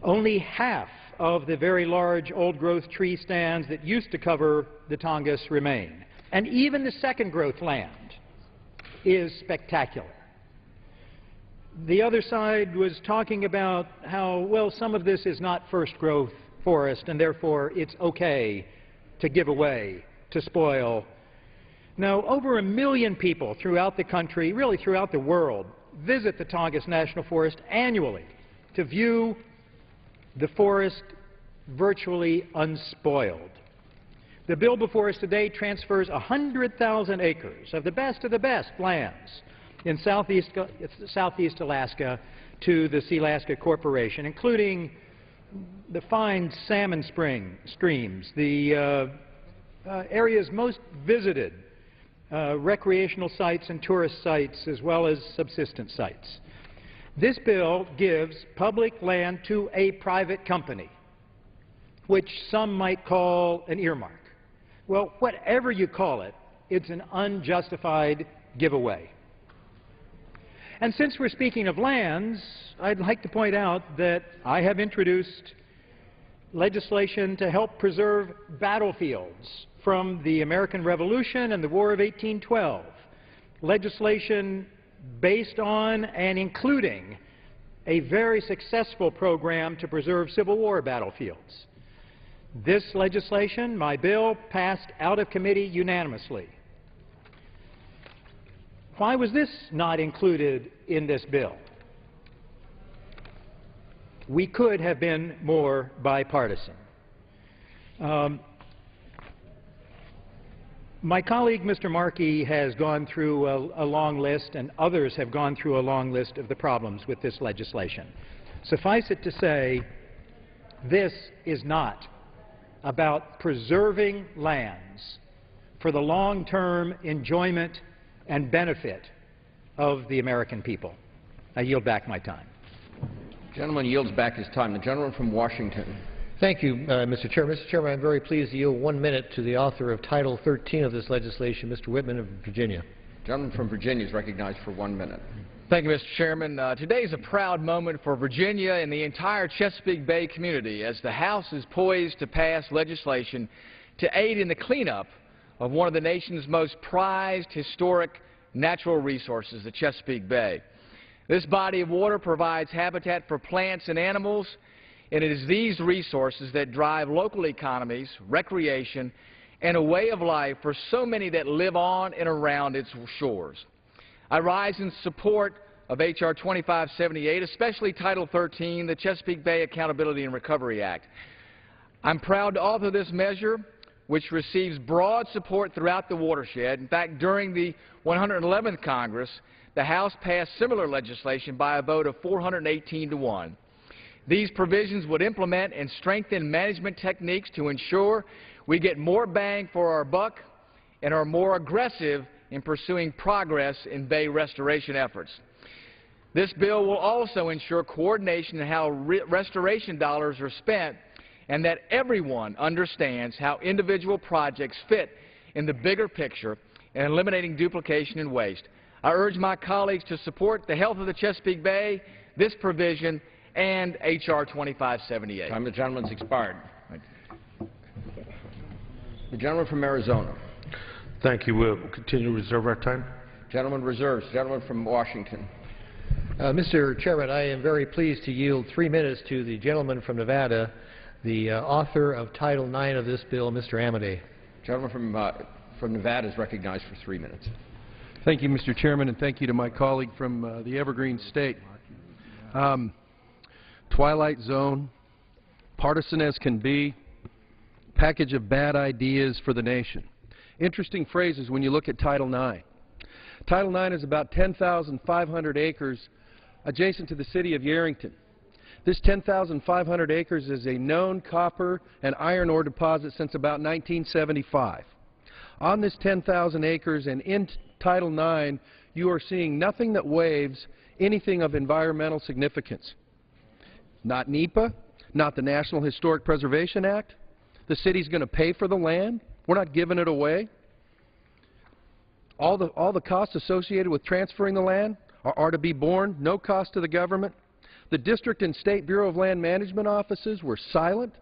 Only half of the very large old-growth tree stands that used to cover the Tongass remain. And even the second-growth land is spectacular. The other side was talking about how, well, some of this is not first-growth forest, and therefore it's okay to give away, to spoil. Now, over 1 million people throughout the country, really throughout the world, visit the Tongass National Forest annually to view the forest virtually unspoiled. The bill before us today transfers 100,000 acres of the best lands in southeast Alaska to the Sealaska Corporation, including the fine salmon streams, the areas most visited, recreational sites and tourist sites, as well as subsistence sites. This bill gives public land to a private company, which some might call an earmark. Well, whatever you call it, it's an unjustified giveaway. And since we're speaking of lands, I'd like to point out that I have introduced legislation to help preserve battlefields from the American Revolution and the War of 1812. Legislation based on and including a very successful program to preserve Civil War battlefields. This legislation, my bill, passed out of committee unanimously. Why was this not included in this bill? We could have been more bipartisan. My colleague, Mr. Markey, has gone through a long list, and others have gone through a long list of the problems with this legislation. Suffice it to say, this is not about preserving lands for the long-term enjoyment and benefit of the American people. I yield back my time. The gentleman yields back his time. The gentleman from Washington. Thank you, Mr. Chairman. Mr. Chairman, I'm very pleased to yield 1 minute to the author of Title 13 of this legislation, Mr. Whitman of Virginia. The gentleman from Virginia is recognized for 1 minute. Thank you, Mr. Chairman. Today is a proud moment for Virginia and the entire Chesapeake Bay community as the House is poised to pass legislation to aid in the cleanup of one of the nation's most prized historic natural resources, the Chesapeake Bay. This body of water provides habitat for plants and animals, and it is these resources that drive local economies, recreation, and a way of life for so many that live on and around its shores. I rise in support of H.R. 2578, especially Title 13, the Chesapeake Bay Accountability and Recovery Act. I'm proud to author this measure, which receives broad support throughout the watershed. In fact, during the 111th Congress, the House passed similar legislation by a vote of 418 to 1. These provisions would implement and strengthen management techniques to ensure we get more bang for our buck and are more aggressive in pursuing progress in bay restoration efforts. This bill will also ensure coordination in how restoration dollars are spent and that everyone understands how individual projects fit in the bigger picture and eliminating duplication and waste. I urge my colleagues to support the health of the Chesapeake Bay, this provision, and H.R. 2578. Time of the gentleman's expired. The gentleman from Arizona. Thank you. We'll continue to reserve our time. Gentleman reserves. Gentleman from Washington. Mr. Chairman, I am very pleased to yield 3 minutes to the gentleman from Nevada, the author of Title IX of this bill, Mr. Amodei. Gentleman from Nevada is recognized for 3 minutes. Thank you, Mr. Chairman, and thank you to my colleague from the Evergreen State. Twilight Zone, partisan as can be, package of bad ideas for the nation. Interesting phrases when you look at Title IX. Title IX is about 10,500 acres adjacent to the city of Yerington. This 10,500 acres is a known copper and iron ore deposit since about 1975. On this 10,000 acres and in Title IX, you are seeing nothing that waives anything of environmental significance. Not NEPA, not the National Historic Preservation Act. The city's going to pay for the land. We're not giving it away. All the costs associated with transferring the land are to be borne, no cost to the government. The District and State Bureau of Land Management offices were silent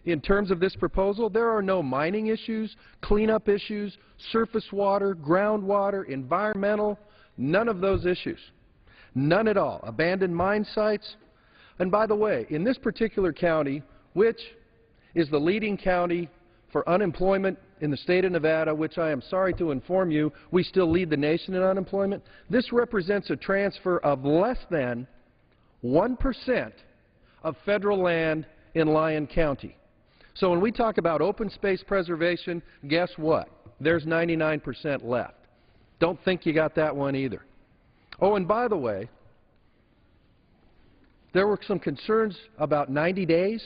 in terms of this proposal. There are no mining issues, cleanup issues, surface water, groundwater, environmental, none of those issues. None at all. Abandoned mine sites. And by the way, in this particular county, which is the leading county for unemployment in the state of Nevada, which I am sorry to inform you, we still lead the nation in unemployment, this represents a transfer of less than 1% of federal land in Lyon County. So when we talk about open space preservation, guess what? There's 99% left. Don't think you got that one either. Oh, and by the way, there were some concerns about 90 days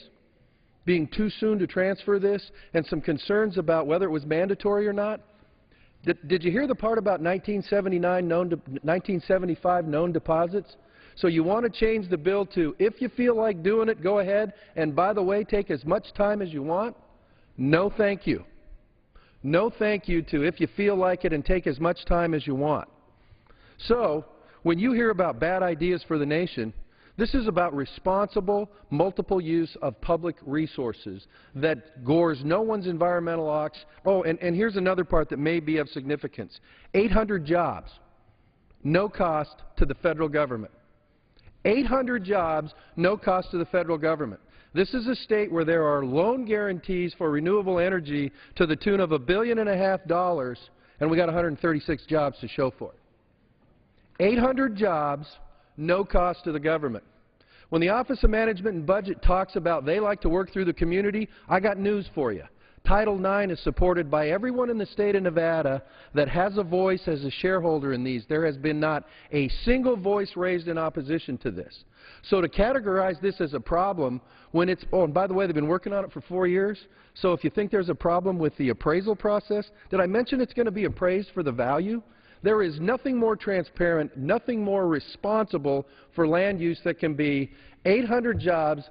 being too soon to transfer this and some concerns about whether it was mandatory or not. Did you hear the part about 1975 known deposits? So you want to change the bill to, if you feel like doing it, go ahead, and by the way, take as much time as you want? No thank you. No thank you to if you feel like it and take as much time as you want. So when you hear about bad ideas for the nation, this is about responsible, multiple use of public resources that gores no one's environmental ox. Oh, and here's another part that may be of significance. 800 jobs, no cost to the federal government. 800 jobs, no cost to the federal government. This is a state where there are loan guarantees for renewable energy to the tune of $1.5 billion, and we got 136 jobs to show for it. 800 jobs, no cost to the government. When the Office of Management and Budget talks about they like to work through the community, I got news for you. Title IX is supported by everyone in the state of Nevada that has a voice as a shareholder in these. There has been not a single voice raised in opposition to this. So to categorize this as a problem when it's, oh, and by the way, they've been working on it for 4 years, so if you think there's a problem with the appraisal process, did I mention it's going to be appraised for the value? There is nothing more transparent, nothing more responsible for land use that can be 800 jobs.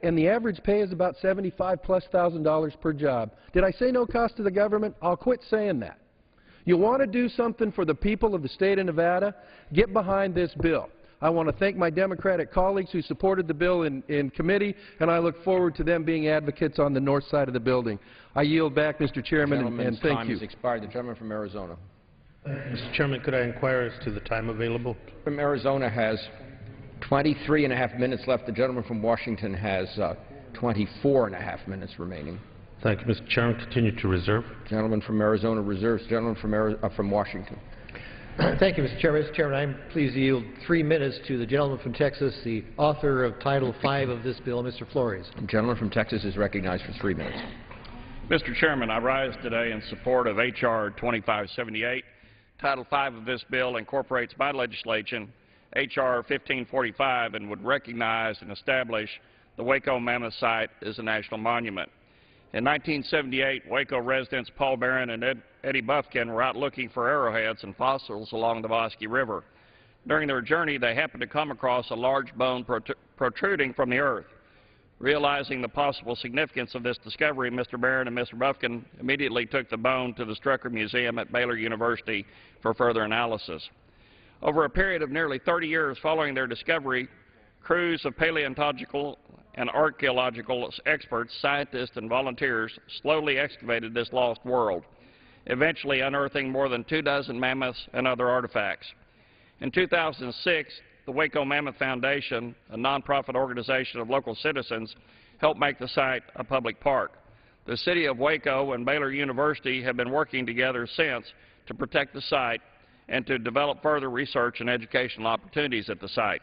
And the average pay is about $75,000+ per job. Did I say no cost to the government? I'll quit saying that. You want to do something for the people of the state of Nevada? Get behind this bill. I want to thank my Democratic colleagues who supported the bill in committee, and I look forward to them being advocates on the north side of the building. I yield back, Mr. Chairman, and thank you. Time has expired. The gentleman from Arizona. Mr. Chairman, could I inquire as to the time available? From Arizona has 23.5 minutes left. The gentleman from Washington has 24.5 minutes remaining. Thank you, Mr. Chairman. Continue to reserve. Gentleman from Arizona reserves. Gentleman from Washington. Thank you, Mr. Chairman. Mr. Chairman, I'm pleased to yield 3 minutes to the gentleman from Texas, the author of Title V of this bill, Mr. Flores. The gentleman from Texas is recognized for 3 minutes. Mr. Chairman, I rise today in support of H.R. 2578. Title V of this bill incorporates by legislation H.R. 1545 and would recognize and establish the Waco Mammoth site as a national monument. In 1978, Waco residents Paul Barron and Eddie Buffkin were out looking for arrowheads and fossils along the Bosque River. During their journey, they happened to come across a large bone protruding from the earth. Realizing the possible significance of this discovery, Mr. Barron and Mr. Buffkin immediately took the bone to the Strucker Museum at Baylor University for further analysis. Over a period of nearly 30 years following their discovery, crews of paleontological and archaeological experts, scientists, and volunteers slowly excavated this lost world, eventually unearthing more than 24 mammoths and other artifacts. In 2006, the Waco Mammoth Foundation, a nonprofit organization of local citizens, helped make the site a public park. The City of Waco and Baylor University have been working together since to protect the site and to develop further research and educational opportunities at the site.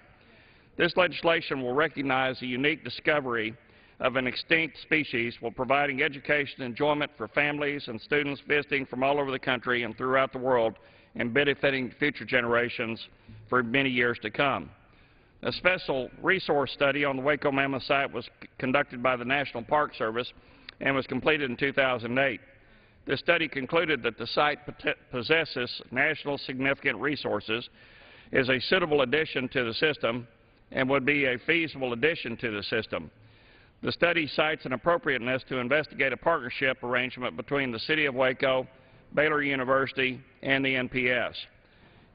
This legislation will recognize the unique discovery of an extinct species while providing education and enjoyment for families and students visiting from all over the country and throughout the world and benefiting future generations for many years to come. A special resource study on the Waco Mammoth site was conducted by the National Park Service and was completed in 2008. This study concluded that the site possesses national significant resources, is a suitable addition to the system, and would be a feasible addition to the system. The study cites an appropriateness to investigate a partnership arrangement between the City of Waco, Baylor University, and the NPS.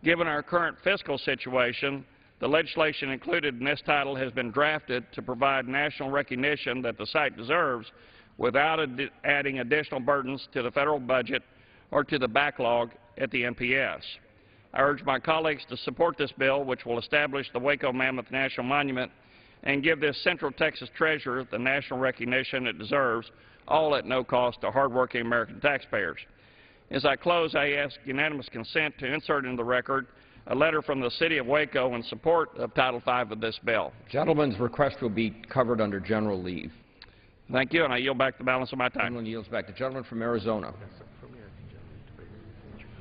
Given our current fiscal situation, the legislation included in this title has been drafted to provide national recognition that the site deserves without adding additional burdens to the federal budget or to the backlog at the NPS. I urge my colleagues to support this bill, which will establish the Waco Mammoth National Monument and give this Central Texas treasure the national recognition it deserves, all at no cost to hardworking American taxpayers. As I close, I ask unanimous consent to insert into the record a letter from the City of Waco in support of Title V of this bill. Gentleman's request will be covered under general leave. Thank you, and I yield back the balance of my time. Gentleman yields back. The gentleman from Arizona.